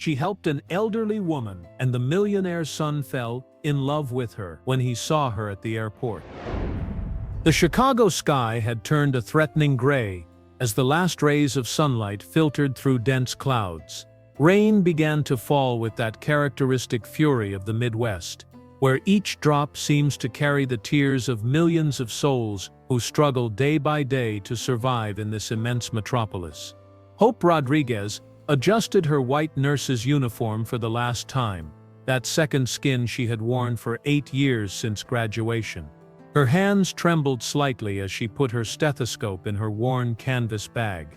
She helped an elderly woman, and the millionaire's son fell in love with her when he saw her at the airport. The Chicago sky had turned a threatening gray as the last rays of sunlight filtered through dense clouds. Rain began to fall with that characteristic fury of the Midwest, where each drop seems to carry the tears of millions of souls who struggle day by day to survive in this immense metropolis. Hope Rodriguez adjusted her white nurse's uniform for the last time, that second skin she had worn for 8 years since graduation. Her hands trembled slightly as she put her stethoscope in her worn canvas bag.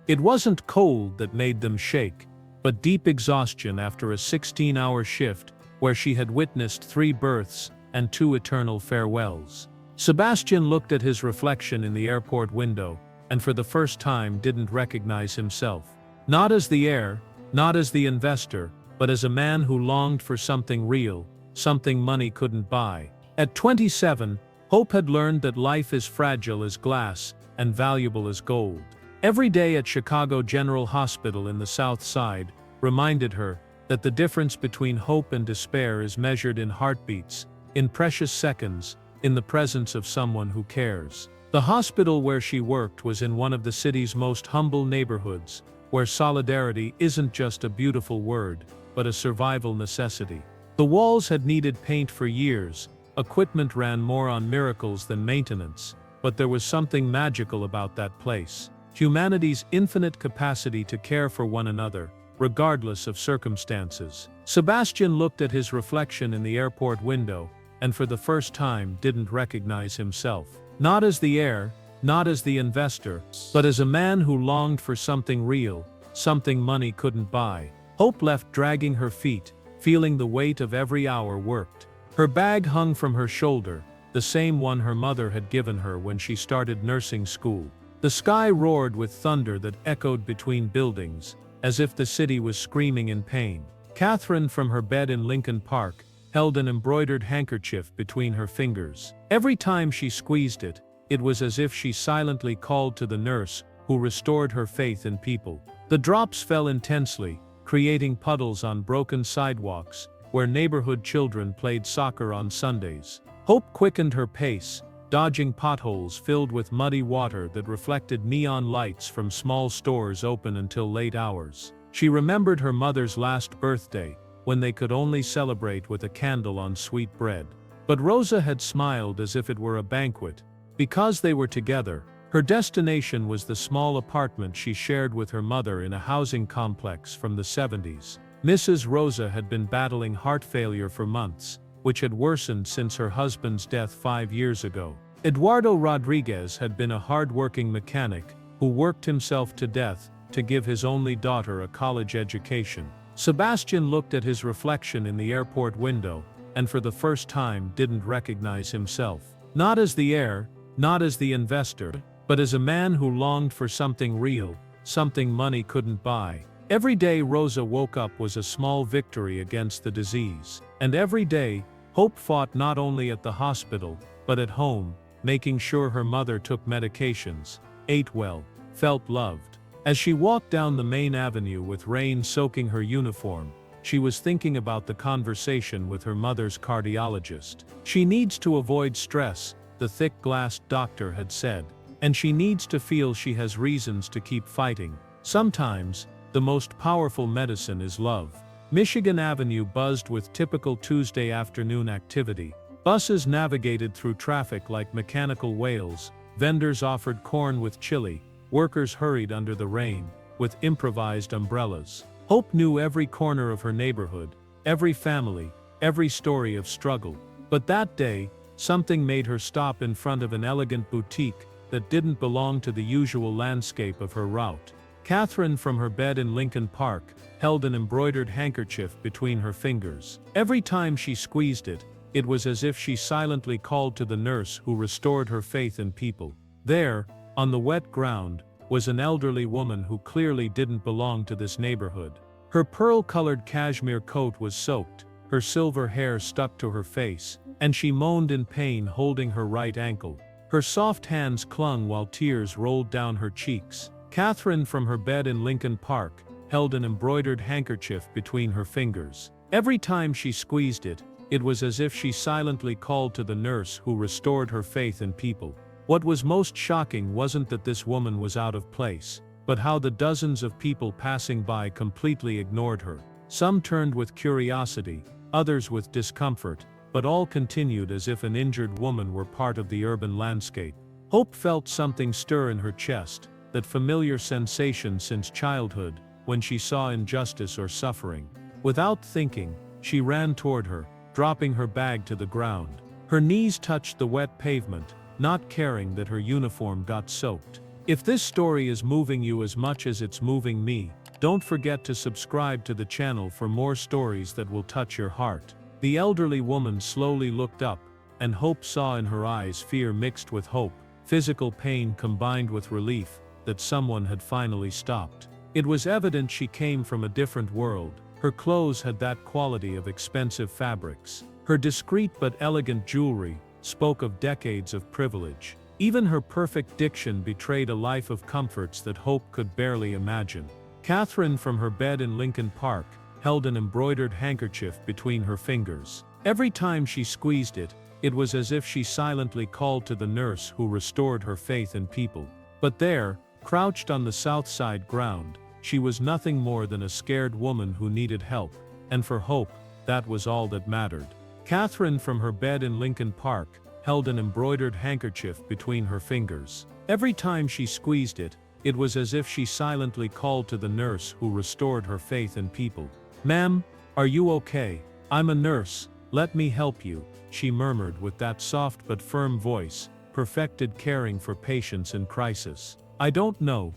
It wasn't cold that made them shake, but deep exhaustion after a 16-hour shift where she had witnessed 3 births and 2 eternal farewells. Sebastian looked at his reflection in the airport window and for the first time didn't recognize himself. Not as the heir, not as the investor, but as a man who longed for something real, something money couldn't buy. At 27, Hope had learned that life is fragile as glass and valuable as gold. Every day at Chicago General Hospital in the South Side reminded her that the difference between hope and despair is measured in heartbeats, in precious seconds, in the presence of someone who cares. The hospital where she worked was in one of the city's most humble neighborhoods, where solidarity isn't just a beautiful word, but a survival necessity. The walls had needed paint for years, equipment ran more on miracles than maintenance, but there was something magical about that place. Humanity's infinite capacity to care for one another, regardless of circumstances. Sebastian looked at his reflection in the airport window, and for the first time didn't recognize himself. Not as the heir, not as the investor, but as a man who longed for something real, something money couldn't buy. Hope left dragging her feet, feeling the weight of every hour worked. Her bag hung from her shoulder, the same one her mother had given her when she started nursing school. The sky roared with thunder that echoed between buildings, as if the city was screaming in pain. Catherine, from her bed in Lincoln Park, held an embroidered handkerchief between her fingers. Every time she squeezed it, it was as if she silently called to the nurse who restored her faith in people. The drops fell intensely, creating puddles on broken sidewalks, where neighborhood children played soccer on Sundays. Hope quickened her pace, dodging potholes filled with muddy water that reflected neon lights from small stores open until late hours. She remembered her mother's last birthday, when they could only celebrate with a candle on sweet bread. But Rosa had smiled as if it were a banquet. Because they were together, her destination was the small apartment she shared with her mother in a housing complex from the 70s. Mrs. Rosa had been battling heart failure for months, which had worsened since her husband's death 5 years ago. Eduardo Rodriguez had been a hard-working mechanic who worked himself to death to give his only daughter a college education. Sebastian looked at his reflection in the airport window, and for the first time didn't recognize himself. Not as the heir, not as the investor, but as a man who longed for something real, something money couldn't buy. Every day Rosa woke up was a small victory against the disease. And every day, Hope fought not only at the hospital, but at home, making sure her mother took medications, ate well, felt loved. As she walked down the main avenue with rain soaking her uniform, she was thinking about the conversation with her mother's cardiologist. She needs to avoid stress, the thick-glassed doctor had said, and she needs to feel she has reasons to keep fighting. Sometimes, the most powerful medicine is love. Michigan Avenue buzzed with typical Tuesday afternoon activity. Buses navigated through traffic like mechanical whales, vendors offered corn with chili, workers hurried under the rain, with improvised umbrellas. Hope knew every corner of her neighborhood, every family, every story of struggle. But that day, something made her stop in front of an elegant boutique that didn't belong to the usual landscape of her route. Catherine, from her bed in Lincoln Park, held an embroidered handkerchief between her fingers. Every time she squeezed it, it was as if she silently called to the nurse who restored her faith in people. There, on the wet ground, was an elderly woman who clearly didn't belong to this neighborhood. Her pearl-colored cashmere coat was soaked, her silver hair stuck to her face, and she moaned in pain holding her right ankle. Her soft hands clung while tears rolled down her cheeks. Catherine, from her bed in Lincoln Park, held an embroidered handkerchief between her fingers. Every time she squeezed it, it was as if she silently called to the nurse who restored her faith in people. What was most shocking wasn't that this woman was out of place, but how the dozens of people passing by completely ignored her. Some turned with curiosity, others with discomfort, but all continued as if an injured woman were part of the urban landscape. Hope felt something stir in her chest, that familiar sensation since childhood, when she saw injustice or suffering. Without thinking, she ran toward her, dropping her bag to the ground. Her knees touched the wet pavement, not caring that her uniform got soaked. If this story is moving you as much as it's moving me, don't forget to subscribe to the channel for more stories that will touch your heart. The elderly woman slowly looked up, and Hope saw in her eyes fear mixed with hope, physical pain combined with relief that someone had finally stopped. It was evident she came from a different world. Her clothes had that quality of expensive fabrics. Her discreet but elegant jewelry spoke of decades of privilege. Even her perfect diction betrayed a life of comforts that Hope could barely imagine. Catherine, from her bed in Lincoln Park, held an embroidered handkerchief between her fingers. Every time she squeezed it, it was as if she silently called to the nurse who restored her faith in people. But there, crouched on the south side ground, she was nothing more than a scared woman who needed help, and for Hope, that was all that mattered. Catherine, from her bed in Lincoln Park, held an embroidered handkerchief between her fingers. Every time she squeezed it, it was as if she silently called to the nurse who restored her faith in people. "Ma'am, are you okay? I'm a nurse, let me help you," she murmured with that soft but firm voice, perfected caring for patients in crisis. I don't know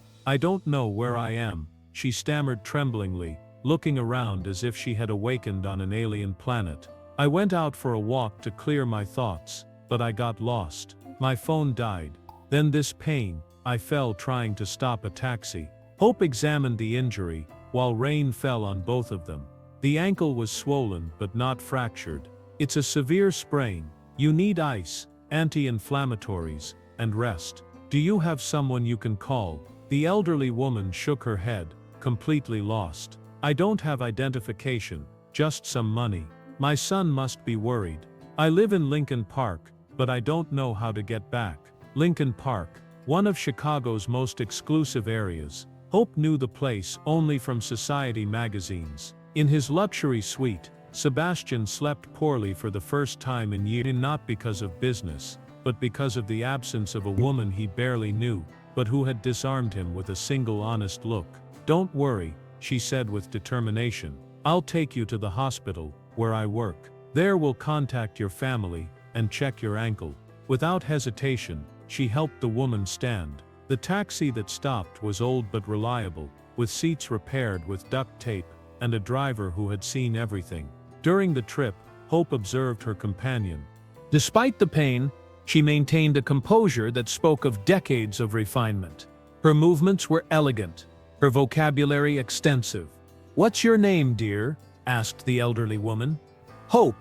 where I am," she stammered tremblingly, looking around as if she had awakened on an alien planet. "I went out for a walk to clear my thoughts, but I got lost. My phone died. Then this pain, I fell trying to stop a taxi." Hope examined the injury, while rain fell on both of them. The ankle was swollen but not fractured. "It's a severe sprain. You need ice, anti-inflammatories, and rest. Do you have someone you can call?" The elderly woman shook her head, completely lost. "I don't have identification, just some money. My son must be worried. I live in Lincoln Park, but I don't know how to get back." Lincoln Park, one of Chicago's most exclusive areas. Hope knew the place only from society magazines. In his luxury suite, Sebastian slept poorly for the first time in years, not because of business, but because of the absence of a woman he barely knew, but who had disarmed him with a single honest look. "Don't worry," she said with determination. "I'll take you to the hospital, where I work. There we'll contact your family, and check your ankle." Without hesitation, she helped the woman stand. The taxi that stopped was old but reliable, with seats repaired with duct tape, and a driver who had seen everything. During the trip, Hope observed her companion. Despite the pain, she maintained a composure that spoke of decades of refinement. Her movements were elegant, her vocabulary extensive. "What's your name, dear?" asked the elderly woman. Hope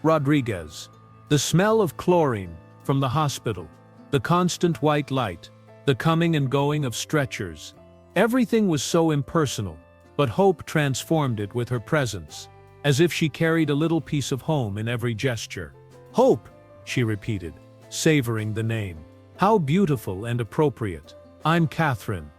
Rodriguez." The smell of chlorine from the hospital, the constant white light, the coming and going of stretchers. Everything was so impersonal, but Hope transformed it with her presence, as if she carried a little piece of home in every gesture. "Hope," she repeated, savoring the name. "How beautiful and appropriate. I'm Catherine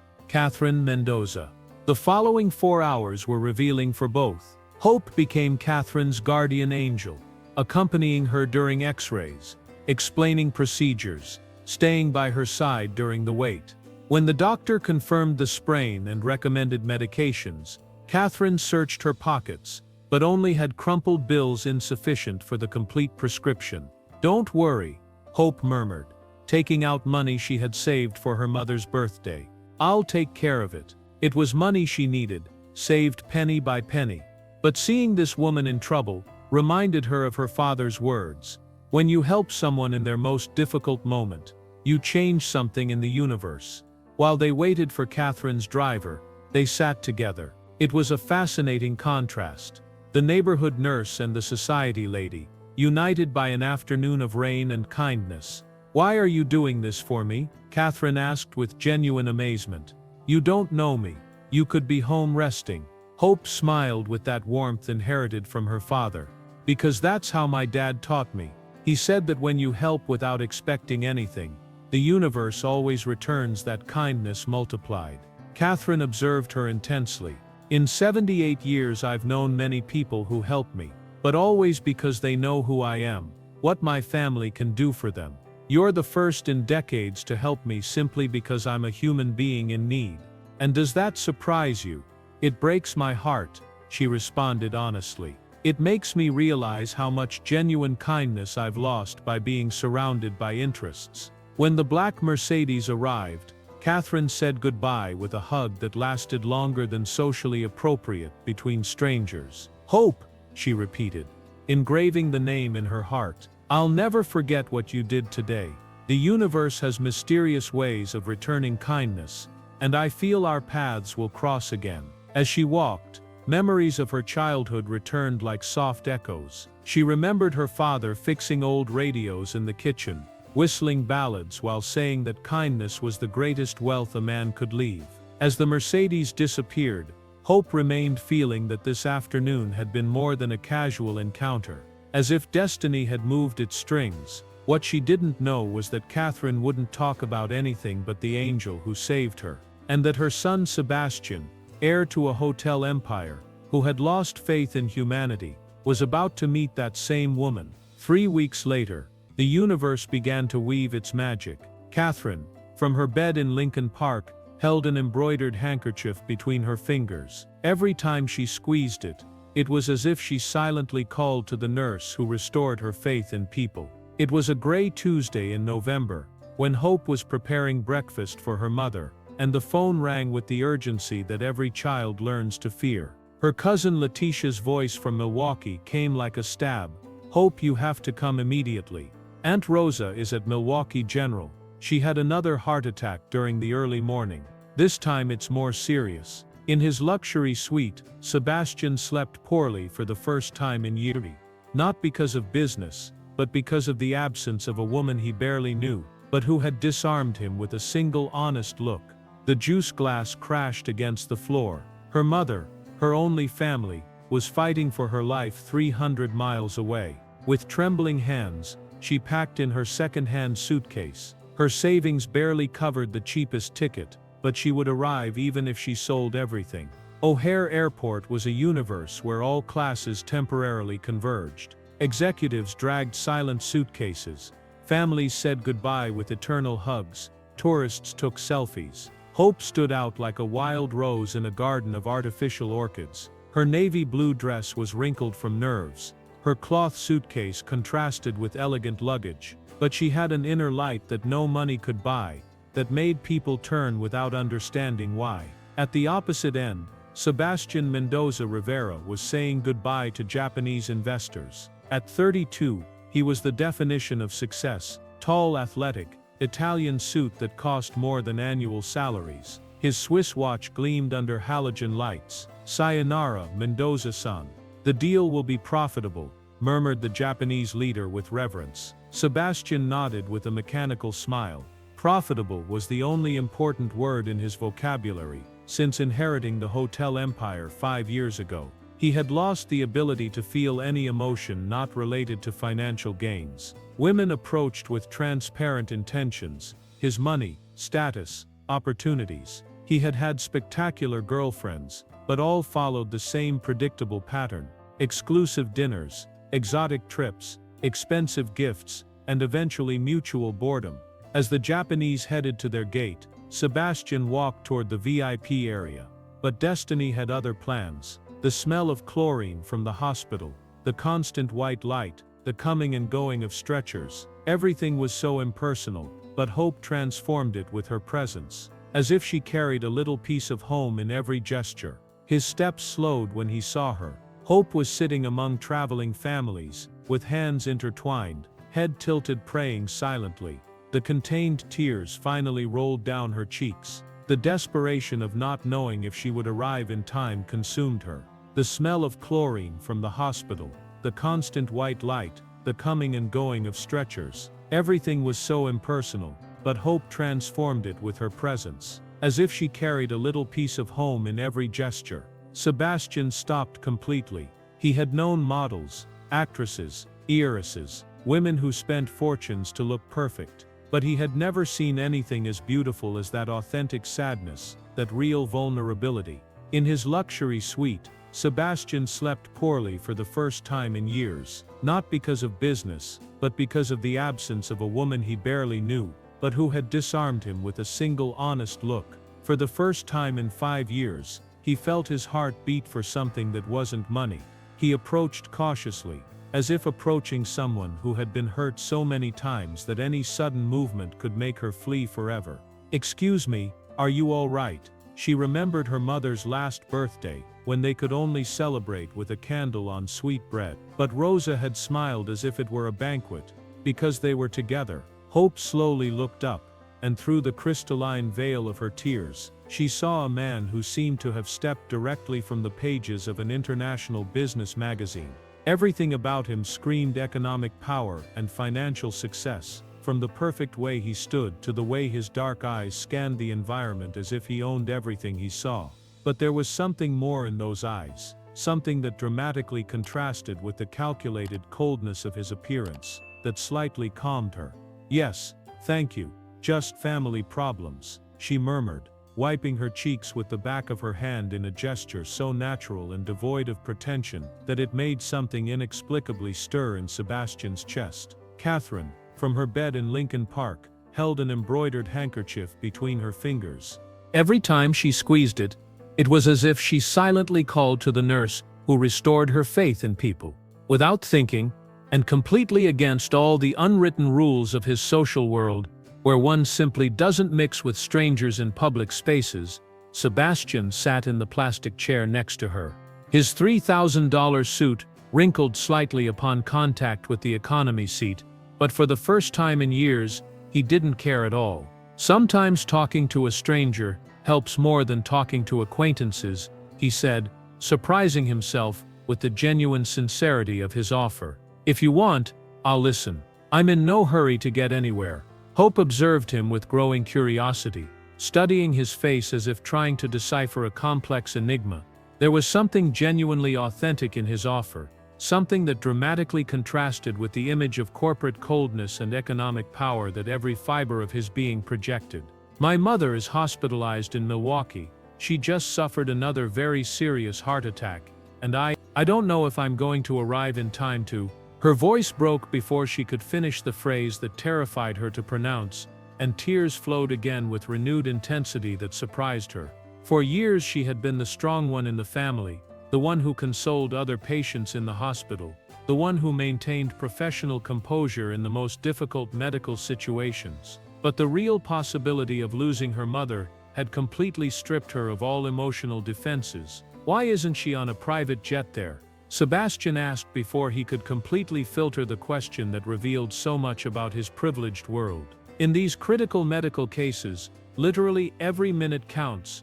Mendoza." The following 4 hours were revealing for both. Hope became Catherine's guardian angel, accompanying her during X-rays, explaining procedures, staying by her side during the wait. When the doctor confirmed the sprain and recommended medications, Catherine searched her pockets, but only had crumpled bills insufficient for the complete prescription. "Don't worry," Hope murmured, taking out money she had saved for her mother's birthday. "I'll take care of it." It was money she needed, saved penny by penny. But seeing this woman in trouble reminded her of her father's words. When you help someone in their most difficult moment, you change something in the universe. While they waited for Catherine's driver, they sat together. It was a fascinating contrast. The neighborhood nurse and the society lady, united by an afternoon of rain and kindness. "Why are you doing this for me?" Catherine asked with genuine amazement. "You don't know me," You could be home resting." Hope smiled with that warmth inherited from her father. "Because that's how my dad taught me. He said that when you help without expecting anything, the universe always returns that kindness multiplied." Catherine observed her intensely. "In 78 years I've known many people who help me, but always because they know who I am, what my family can do for them. You're the first in decades to help me simply because I'm a human being in need. And does that surprise you?" "It breaks my heart," she responded honestly. "It makes me realize how much genuine kindness I've lost by being surrounded by interests." When the black Mercedes arrived, Catherine said goodbye with a hug that lasted longer than socially appropriate between strangers. "Hope," she repeated, engraving the name in her heart. "I'll never forget what you did today. The universe has mysterious ways of returning kindness, and I feel our paths will cross again." As she walked, memories of her childhood returned like soft echoes. She remembered her father fixing old radios in the kitchen, whistling ballads while saying that kindness was the greatest wealth a man could leave. As the Mercedes disappeared, Hope remained feeling that this afternoon had been more than a casual encounter. As if destiny had moved its strings, what she didn't know was that Catherine wouldn't talk about anything but the angel who saved her, and that her son Sebastian, heir to a hotel empire, who had lost faith in humanity, was about to meet that same woman. 3 weeks later, the universe began to weave its magic. Catherine, from her bed in Lincoln Park, held an embroidered handkerchief between her fingers. Every time she squeezed it, it was as if she silently called to the nurse who restored her faith in people. It was a gray Tuesday in November, when Hope was preparing breakfast for her mother, and the phone rang with the urgency that every child learns to fear. Her cousin Letitia's voice from Milwaukee came like a stab. "Hope, you have to come immediately. Aunt Rosa is at Milwaukee General. She had another heart attack during the early morning. This time it's more serious." In his luxury suite, Sebastian slept poorly for the first time in years. Not because of business, but because of the absence of a woman he barely knew, but who had disarmed him with a single honest look. The juice glass crashed against the floor. Her mother, her only family, was fighting for her life 300 miles away. With trembling hands, she packed in her second-hand suitcase. Her savings barely covered the cheapest ticket, but she would arrive even if she sold everything. O'Hare Airport was a universe where all classes temporarily converged. Executives dragged silent suitcases. Families said goodbye with eternal hugs. Tourists took selfies. Hope stood out like a wild rose in a garden of artificial orchids. Her navy blue dress was wrinkled from nerves. Her cloth suitcase contrasted with elegant luggage. But she had an inner light that no money could buy, that made people turn without understanding why. At the opposite end, Sebastian Mendoza Rivera was saying goodbye to Japanese investors. At 32, he was the definition of success: tall, athletic, Italian suit that cost more than annual salaries. His Swiss watch gleamed under halogen lights. "Sayonara, Mendoza-san. The deal will be profitable," murmured the Japanese leader with reverence. Sebastian nodded with a mechanical smile. Profitable was the only important word in his vocabulary. Since inheriting the hotel empire 5 years ago, he had lost the ability to feel any emotion not related to financial gains. Women approached with transparent intentions: his money, status, opportunities. He had had spectacular girlfriends, but all followed the same predictable pattern: exclusive dinners, exotic trips, expensive gifts, and eventually mutual boredom. As the Japanese headed to their gate, Sebastian walked toward the VIP area. But destiny had other plans. The smell of chlorine from the hospital, the constant white light, the coming and going of stretchers. Everything was so impersonal, but Hope transformed it with her presence. As if she carried a little piece of home in every gesture. His steps slowed when he saw her. Hope was sitting among traveling families, with hands intertwined, head tilted, praying silently. The contained tears finally rolled down her cheeks. The desperation of not knowing if she would arrive in time consumed her. The smell of chlorine from the hospital, the constant white light, the coming and going of stretchers. Everything was so impersonal, but Hope transformed it with her presence. as if she carried a little piece of home in every gesture. Sebastian stopped completely. He had known models, actresses, heiresses, women who spent fortunes to look perfect. But he had never seen anything as beautiful as that authentic sadness, that real vulnerability. In his luxury suite, Sebastian slept poorly for the first time in years, not because of business, but because of the absence of a woman he barely knew, but who had disarmed him with a single honest look. For the first time in 5 years, he felt his heart beat for something that wasn't money. He approached cautiously, as if approaching someone who had been hurt so many times that any sudden movement could make her flee forever. "Excuse me, are you all right?" She remembered her mother's last birthday, when they could only celebrate with a candle on sweet bread. But Rosa had smiled as if it were a banquet, because they were together. Hope slowly looked up, and through the crystalline veil of her tears, she saw a man who seemed to have stepped directly from the pages of an international business magazine. Everything about him screamed economic power and financial success, from the perfect way he stood to the way his dark eyes scanned the environment as if he owned everything he saw. But there was something more in those eyes, something that dramatically contrasted with the calculated coldness of his appearance, that slightly calmed her. "Yes, thank you, just family problems," she murmured, wiping her cheeks with the back of her hand in a gesture so natural and devoid of pretension that it made something inexplicably stir in Sebastian's chest. Catherine, from her bed in Lincoln Park, held an embroidered handkerchief between her fingers. Every time she squeezed it, it was as if she silently called to the nurse who restored her faith in people. Without thinking, and completely against all the unwritten rules of his social world, where one simply doesn't mix with strangers in public spaces, Sebastian sat in the plastic chair next to her. His $3,000 suit wrinkled slightly upon contact with the economy seat, but for the first time in years, he didn't care at all. "Sometimes talking to a stranger helps more than talking to acquaintances," he said, surprising himself with the genuine sincerity of his offer. "If you want, I'll listen. I'm in no hurry to get anywhere." Hope observed him with growing curiosity, studying his face as if trying to decipher a complex enigma. There was something genuinely authentic in his offer, something that dramatically contrasted with the image of corporate coldness and economic power that every fiber of his being projected. "My mother is hospitalized in Milwaukee. She just suffered another very serious heart attack, and I don't know if I'm going to arrive in time to—" Her voice broke before she could finish the phrase that terrified her to pronounce, and tears flowed again with renewed intensity that surprised her. For years she had been the strong one in the family, the one who consoled other patients in the hospital, the one who maintained professional composure in the most difficult medical situations. But the real possibility of losing her mother had completely stripped her of all emotional defenses. "Why isn't she on a private jet there?" Sebastian asked before he could completely filter the question that revealed so much about his privileged world. In these critical medical cases, literally every minute counts.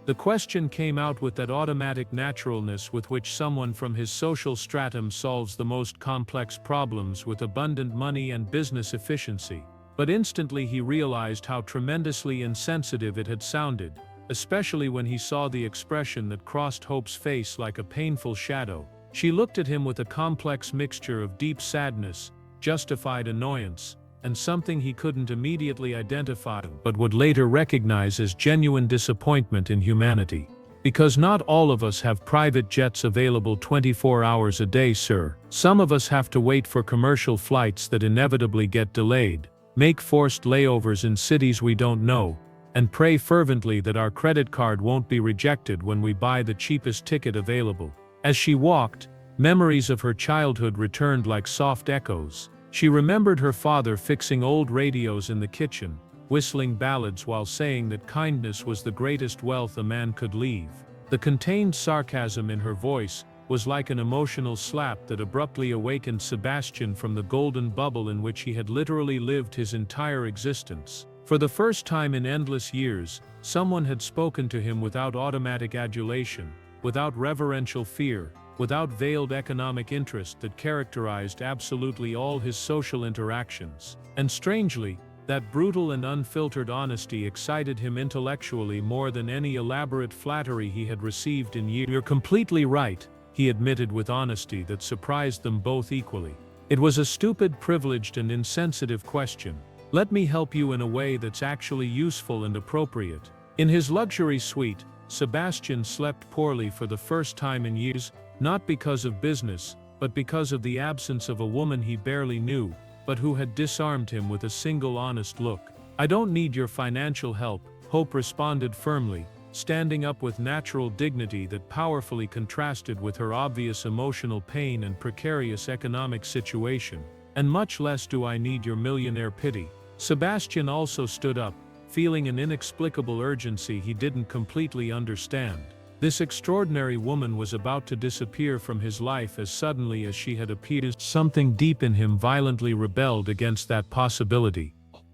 The question came out with that automatic naturalness with which someone from his social stratum solves the most complex problems with abundant money and business efficiency. But instantly he realized how tremendously insensitive it had sounded, especially when he saw the expression that crossed Hope's face like a painful shadow. She looked at him with a complex mixture of deep sadness, justified annoyance, and something he couldn't immediately identify but would later recognize as genuine disappointment in humanity. "Because not all of us have private jets available 24 hours a day, sir. Some of us have to wait for commercial flights that inevitably get delayed, make forced layovers in cities we don't know, and pray fervently that our credit card won't be rejected when we buy the cheapest ticket available." As she walked, memories of her childhood returned like soft echoes. She remembered her father fixing old radios in the kitchen, whistling ballads while saying that kindness was the greatest wealth a man could leave. The contained sarcasm in her voice was like an emotional slap that abruptly awakened Sebastian from the golden bubble in which he had literally lived his entire existence. For the first time in endless years, someone had spoken to him without automatic adulation, without reverential fear, without veiled economic interest that characterized absolutely all his social interactions. And strangely, That brutal and unfiltered honesty excited him intellectually more than any elaborate flattery he had received in years. "You're completely right," he admitted with honesty that surprised them both equally. "It was a stupid, privileged, and insensitive question. Let me help you in a way that's actually useful and appropriate." In his luxury suite, Sebastian slept poorly for the first time in years, not because of business, but because of the absence of a woman he barely knew, but who had disarmed him with a single honest look. "I don't need your financial help," Hope responded firmly, standing up with natural dignity that powerfully contrasted with her obvious emotional pain and precarious economic situation. "And much less do I need your millionaire pity." Sebastian also stood up, feeling an inexplicable urgency he didn't completely understand. This extraordinary woman was about to disappear from his life as suddenly as she had appeared. Something deep in him violently rebelled against that possibility.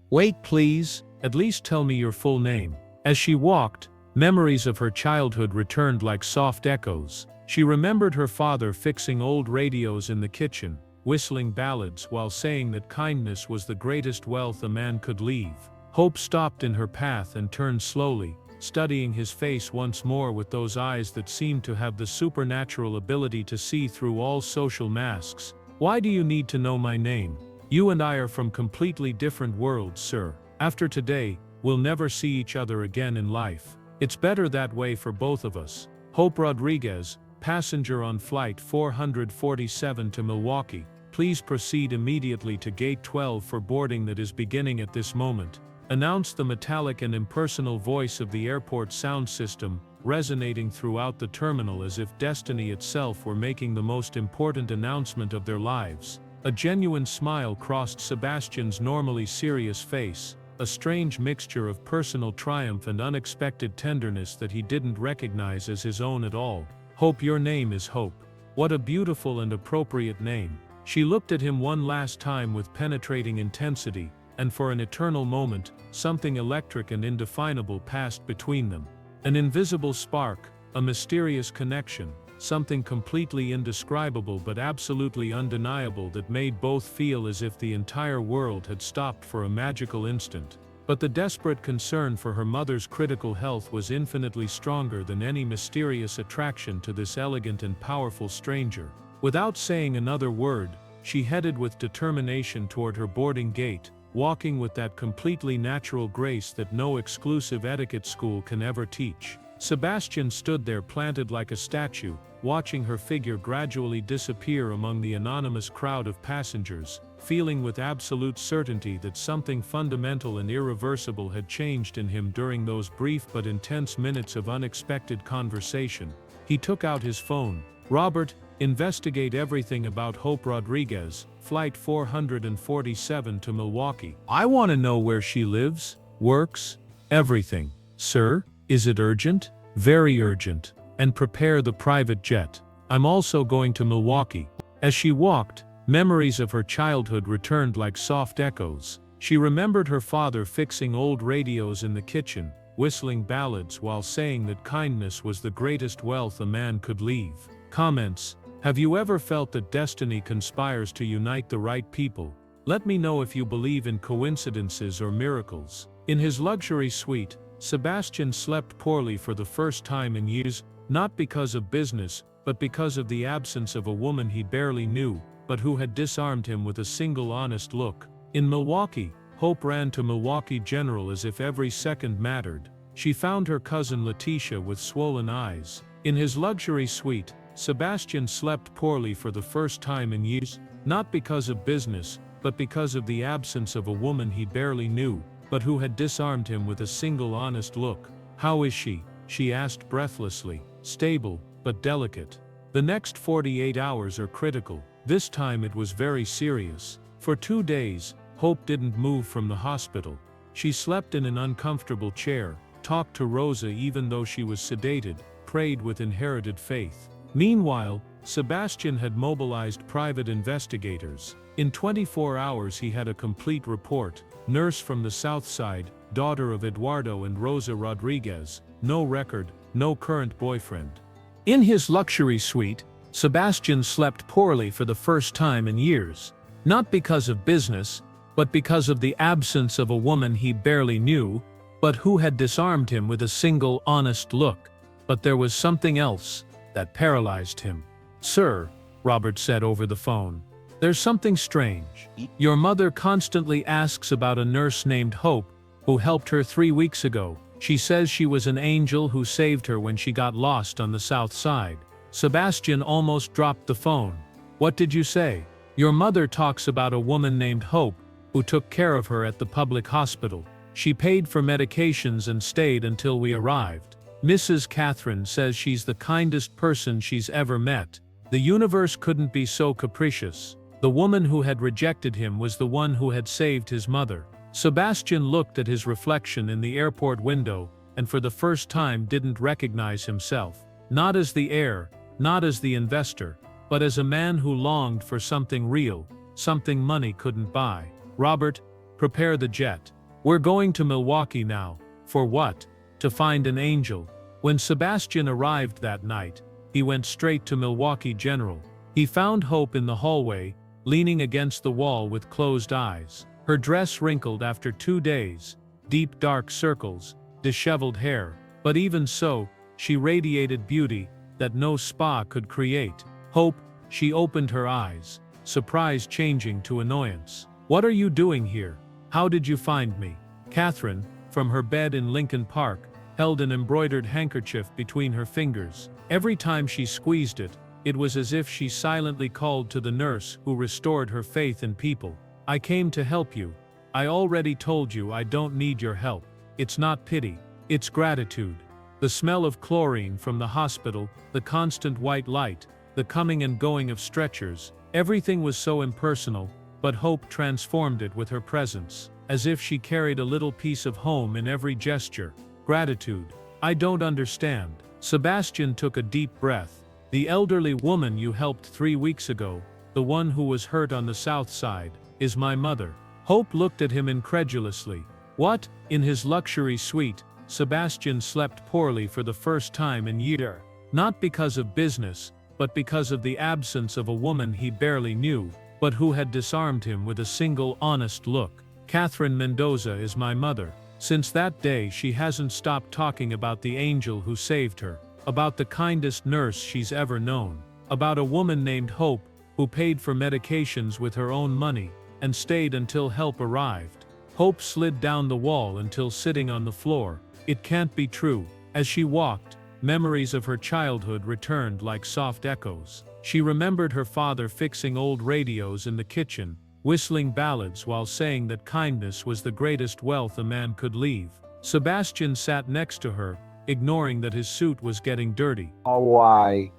"Wait, please. At least tell me your full name." As she walked, memories of her childhood returned like soft echoes. She remembered her father fixing old radios in the kitchen, whistling ballads while saying that kindness was the greatest wealth a man could leave. Hope stopped in her path and turned slowly, studying his face once more with those eyes that seemed to have the supernatural ability to see through all social masks. "Why do you need to know my name? You and I are from completely different worlds, sir. After today, we'll never see each other again in life. It's better that way for both of us." Hope Rodriguez, passenger on Flight 447 to Milwaukee, please proceed immediately to Gate 12 for boarding that is beginning at this moment, announced the metallic and impersonal voice of the airport sound system, resonating throughout the terminal as if destiny itself were making the most important announcement of their lives. A genuine smile crossed Sebastian's normally serious face, a strange mixture of personal triumph and unexpected tenderness that he didn't recognize as his own at all. "Hope, your name is Hope. What a beautiful and appropriate name." She looked at him one last time with penetrating intensity, and for an eternal moment, something electric and indefinable passed between them. An invisible spark, a mysterious connection, something completely indescribable but absolutely undeniable that made both feel as if the entire world had stopped for a magical instant. But the desperate concern for her mother's critical health was infinitely stronger than any mysterious attraction to this elegant and powerful stranger. Without saying another word, she headed with determination toward her boarding gate, walking with that completely natural grace that no exclusive etiquette school can ever teach. Sebastian stood there planted like a statue, watching her figure gradually disappear among the anonymous crowd of passengers, feeling with absolute certainty that something fundamental and irreversible had changed in him during those brief but intense minutes of unexpected conversation. He took out his phone. "Robert, investigate everything about Hope Rodriguez, Flight 447 to Milwaukee. I want to know where she lives, works, everything." "Sir, is it urgent?" "Very urgent. And prepare the private jet. I'm also going to Milwaukee." As she walked, memories of her childhood returned like soft echoes. She remembered her father fixing old radios in the kitchen, whistling ballads while saying that kindness was the greatest wealth a man could leave. Comments: "Have you ever felt that destiny conspires to unite the right people? Let me know if you believe in coincidences or miracles." In his luxury suite, Sebastian slept poorly for the first time in years, not because of business, but because of the absence of a woman he barely knew, but who had disarmed him with a single honest look. In Milwaukee, Hope ran to Milwaukee General as if every second mattered. She found her cousin Letitia with swollen eyes. In his luxury suite, Sebastian slept poorly for the first time in years, not because of business, but because of the absence of a woman he barely knew, but who had disarmed him with a single honest look. "How is she?" she asked breathlessly. "Stable, but delicate. The next 48 hours are critical." This time it was very serious. For 2 days, Hope didn't move from the hospital. She slept in an uncomfortable chair, talked to Rosa even though she was sedated, prayed with inherited faith. Meanwhile, Sebastian had mobilized private investigators. In 24 hours he had a complete report. Nurse from the South Side, daughter of Eduardo and Rosa Rodriguez, no record, no current boyfriend. In his luxury suite, Sebastian slept poorly for the first time in years. Not because of business, but because of the absence of a woman he barely knew, but who had disarmed him with a single honest look. But there was something else that paralyzed him. "Sir," Robert said over the phone, "there's something strange. Your mother constantly asks about a nurse named Hope, who helped her 3 weeks ago. She says she was an angel who saved her when she got lost on the south side." Sebastian almost dropped the phone. "What did you say?" "Your mother talks about a woman named Hope, who took care of her at the public hospital. She paid for medications and stayed until we arrived. Mrs. Catherine says she's the kindest person she's ever met. The universe couldn't be so capricious. The woman who had rejected him was the one who had saved his mother." Sebastian looked at his reflection in the airport window and for the first time didn't recognize himself. Not as the heir, not as the investor, but as a man who longed for something real, something money couldn't buy. "Robert, prepare the jet. We're going to Milwaukee now." "For what?" "To find an angel." When Sebastian arrived that night, he went straight to Milwaukee General. He found Hope in the hallway, leaning against the wall with closed eyes. Her dress wrinkled after 2 days, deep dark circles, disheveled hair. But even so, she radiated beauty that no spa could create. "Hope," she opened her eyes, surprise changing to annoyance. "What are you doing here? How did you find me?" Catherine, from her bed in Lincoln Park, held an embroidered handkerchief between her fingers. Every time she squeezed it, it was as if she silently called to the nurse who restored her faith in people. "I came to help you. I already told you I don't need your help. It's not pity, it's gratitude." The smell of chlorine from the hospital, the constant white light, the coming and going of stretchers, everything was so impersonal, but Hope transformed it with her presence, as if she carried a little piece of home in every gesture. "Gratitude. I don't understand." Sebastian took a deep breath. "The elderly woman you helped 3 weeks ago, the one who was hurt on the south side, is my mother." Hope looked at him incredulously. "What?" In his luxury suite, Sebastian slept poorly for the first time in years. Not because of business, but because of the absence of a woman he barely knew, but who had disarmed him with a single honest look. "Catherine Mendoza is my mother. Since that day she hasn't stopped talking about the angel who saved her, about the kindest nurse she's ever known, about a woman named Hope, who paid for medications with her own money, and stayed until help arrived." Hope slid down the wall until sitting on the floor. "It can't be true." As she walked, memories of her childhood returned like soft echoes. She remembered her father fixing old radios in the kitchen, whistling ballads while saying that kindness was the greatest wealth a man could leave. Sebastian sat next to her, ignoring that his suit was getting dirty. Oh, why?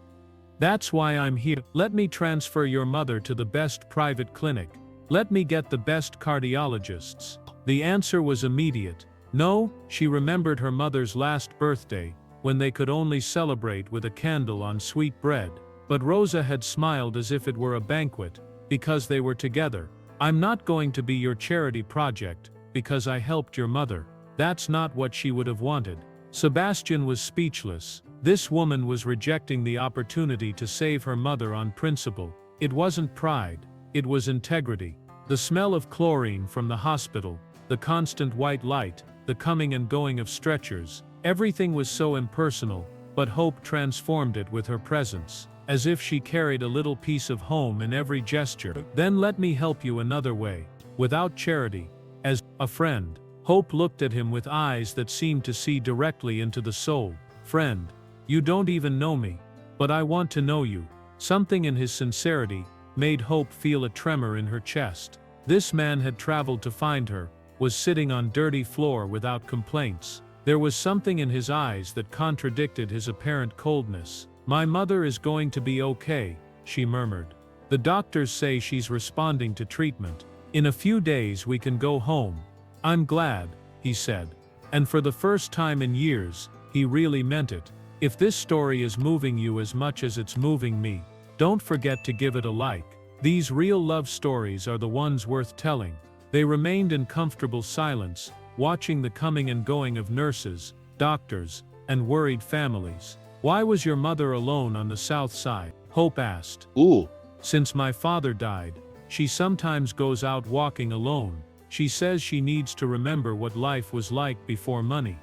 "That's why I'm here. Let me transfer your mother to the best private clinic. Let me get the best cardiologists." The answer was immediate. No. She remembered her mother's last birthday, when they could only celebrate with a candle on sweet bread. But Rosa had smiled as if it were a banquet, because they were together. "I'm not going to be your charity project, because I helped your mother." That's not what she would have wanted. Sebastian was speechless. This woman was rejecting the opportunity to save her mother on principle. It wasn't pride, it was integrity. The smell of chlorine from the hospital, the constant white light, the coming and going of stretchers, everything was so impersonal, but Hope transformed it with her presence, as if she carried a little piece of home in every gesture. "Then let me help you another way, without charity, as a friend." Hope looked at him with eyes that seemed to see directly into the soul. "Friend, you don't even know me, but I want to know you." Something in his sincerity made Hope feel a tremor in her chest. This man had traveled to find her, was sitting on dirty floor without complaints. There was something in his eyes that contradicted his apparent coldness. "My mother is going to be okay," she murmured. "The doctors say she's responding to treatment. In a few days we can go home." "I'm glad," he said. And for the first time in years, he really meant it. If this story is moving you as much as it's moving me, don't forget to give it a like. These real love stories are the ones worth telling. They remained in comfortable silence, watching the coming and going of nurses, doctors, and worried families. "Why was your mother alone on the south side?" Hope asked. Ooh. "Since my father died, She sometimes goes out walking alone. She says she needs to remember what life was like before money.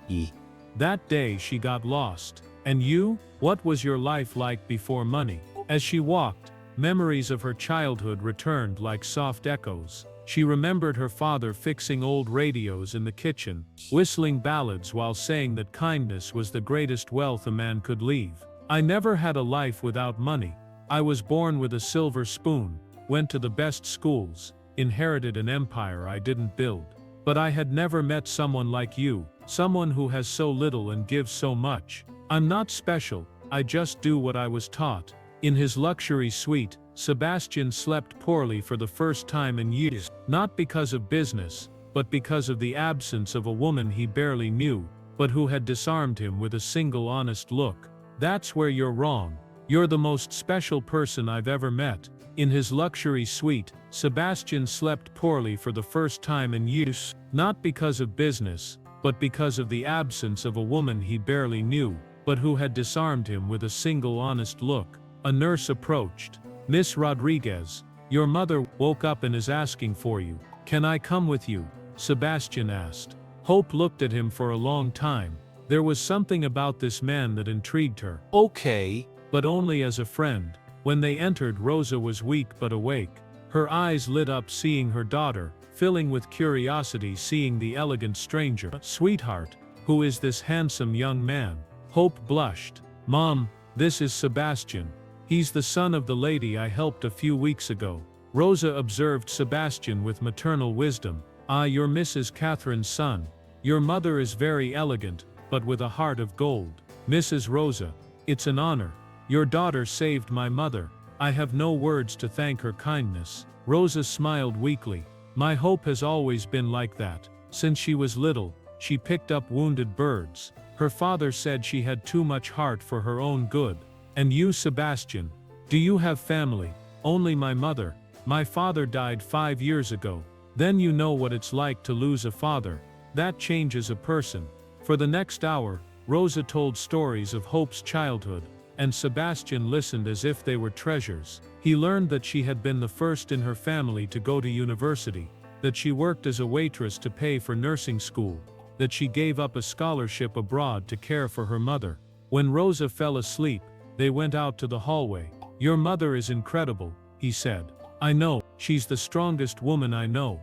That day she got lost. And you? What was your life like before money? As she walked, memories of her childhood returned like soft echoes. She remembered her father fixing old radios in the kitchen, whistling ballads while saying that kindness was the greatest wealth a man could leave. I never had a life without money. I was born with a silver spoon, went to the best schools, inherited an empire I didn't build. But I had never met someone like you, someone who has so little and gives so much. I'm not special, I just do what I was taught. In his luxury suite, Sebastian slept poorly for the first time in years, not because of business, but because of the absence of a woman he barely knew, but who had disarmed him with a single honest look. That's where you're wrong. You're the most special person I've ever met. In his luxury suite, Sebastian slept poorly for the first time in years, not because of business, but because of the absence of a woman he barely knew, but who had disarmed him with a single honest look. A nurse approached. Miss Rodriguez, your mother woke up and is asking for you. Can I come with you? Sebastian asked. Hope looked at him for a long time. There was something about this man that intrigued her. Okay. But only as a friend. When they entered, Rosa was weak but awake. Her eyes lit up seeing her daughter, filling with curiosity seeing the elegant stranger. Sweetheart, who is this handsome young man? Hope blushed. Mom, this is Sebastian. He's the son of the lady I helped a few weeks ago. Rosa observed Sebastian with maternal wisdom. Ah, you're Mrs. Catherine's son. Your mother is very elegant, but with a heart of gold. Mrs. Rosa, it's an honor. Your daughter saved my mother. I have no words to thank her kindness. Rosa smiled weakly. My Hope has always been like that. Since she was little, she picked up wounded birds. Her father said she had too much heart for her own good. And you, Sebastian, do you have family? Only my mother. My father died 5 years ago. Then you know what it's like to lose a father. That changes a person. For the next hour, Rosa told stories of Hope's childhood, and Sebastian listened as if they were treasures. He learned that she had been the first in her family to go to university, that she worked as a waitress to pay for nursing school, that she gave up a scholarship abroad to care for her mother. When Rosa fell asleep, they went out to the hallway. Your mother is incredible, he said. I know, she's the strongest woman I know.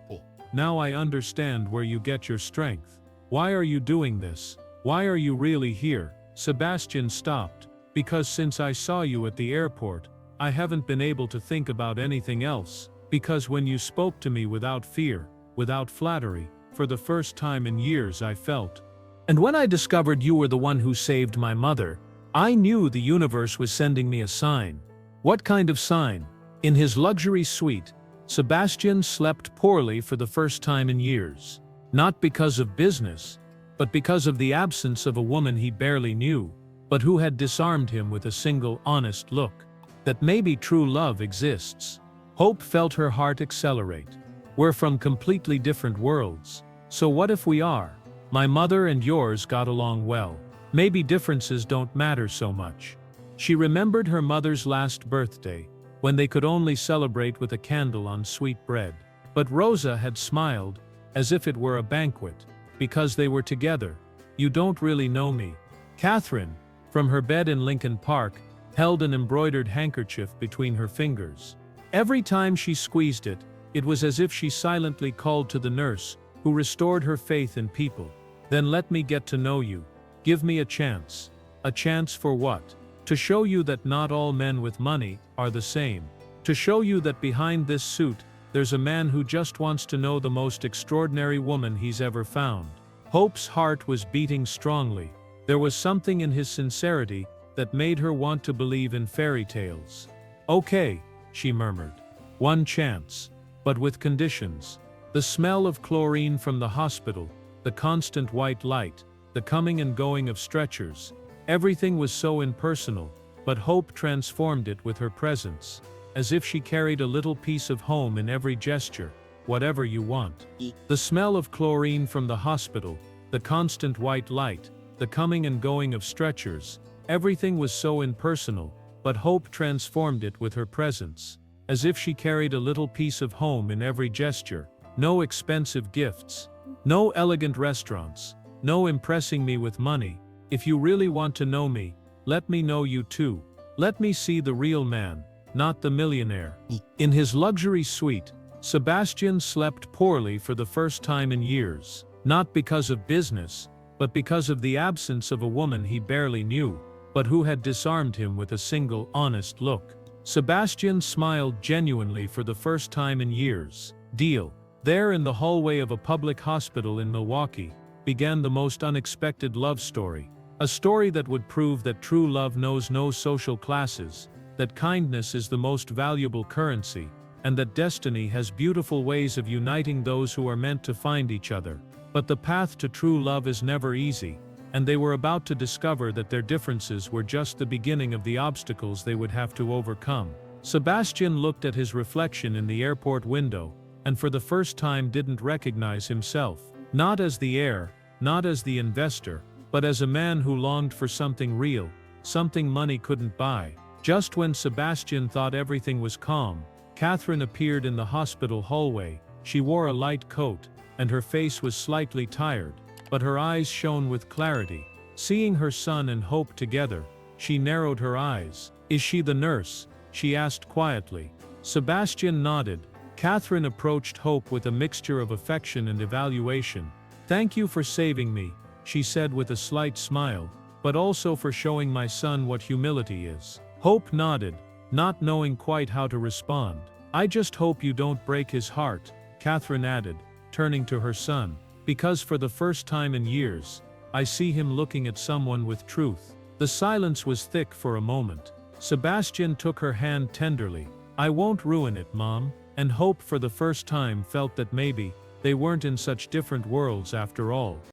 Now I understand where you get your strength. Why are you doing this? Why are you really here? Sebastian stopped. Because since I saw you at the airport, I haven't been able to think about anything else. Because when you spoke to me without fear, without flattery, for the first time in years I felt. And when I discovered you were the one who saved my mother, I knew the universe was sending me a sign. What kind of sign? In his luxury suite, Sebastian slept poorly for the first time in years. Not because of business, but because of the absence of a woman he barely knew, but who had disarmed him with a single honest look. That maybe true love exists. Hope felt her heart accelerate. We're from completely different worlds. So what if we are? My mother and yours got along well. Maybe differences don't matter so much. She remembered her mother's last birthday, when they could only celebrate with a candle on sweet bread. But Rosa had smiled, as if it were a banquet, because they were together. You don't really know me. Catherine, from her bed in Lincoln Park, held an embroidered handkerchief between her fingers. Every time she squeezed it, it was as if she silently called to the nurse, who restored her faith in people. Then let me get to know you. Give me a chance. A chance for what? To show you that not all men with money are the same. To show you that behind this suit, there's a man who just wants to know the most extraordinary woman he's ever found. Hope's heart was beating strongly. There was something in his sincerity that made her want to believe in fairy tales. Okay, she murmured. One chance. But with conditions. The smell of chlorine from the hospital, the constant white light, the coming and going of stretchers. Everything was so impersonal, but Hope transformed it with her presence, as if she carried a little piece of home in every gesture. Whatever you want. The smell of chlorine from the hospital, the constant white light, the coming and going of stretchers. Everything was so impersonal, but Hope transformed it with her presence, as if she carried a little piece of home in every gesture. No expensive gifts. No elegant restaurants. No impressing me with money. If you really want to know me, let me know you too. Let me see the real man, not the millionaire. In his luxury suite, Sebastian slept poorly for the first time in years, not because of business, but because of the absence of a woman he barely knew, but who had disarmed him with a single honest look. Sebastian smiled genuinely for the first time in years. Deal. There in the hallway of a public hospital in Milwaukee, began the most unexpected love story. A story that would prove that true love knows no social classes, that kindness is the most valuable currency, and that destiny has beautiful ways of uniting those who are meant to find each other. But the path to true love is never easy, and they were about to discover that their differences were just the beginning of the obstacles they would have to overcome. Sebastian looked at his reflection in the airport window, and for the first time didn't recognize himself. Not as the heir, not as the investor, but as a man who longed for something real, something money couldn't buy. Just when Sebastian thought everything was calm, Catherine appeared in the hospital hallway. She wore a light coat, and her face was slightly tired, but her eyes shone with clarity. Seeing her son and Hope together, she narrowed her eyes. "Is she the nurse?" she asked quietly. Sebastian nodded. Catherine approached Hope with a mixture of affection and evaluation. "Thank you for saving me," she said with a slight smile, "but also for showing my son what humility is." Hope nodded, not knowing quite how to respond. "I just hope you don't break his heart," Catherine added, turning to her son, "because for the first time in years, I see him looking at someone with truth." The silence was thick for a moment. Sebastian took her hand tenderly. "I won't ruin it, Mom," and Hope for the first time felt that maybe they weren't in such different worlds after all.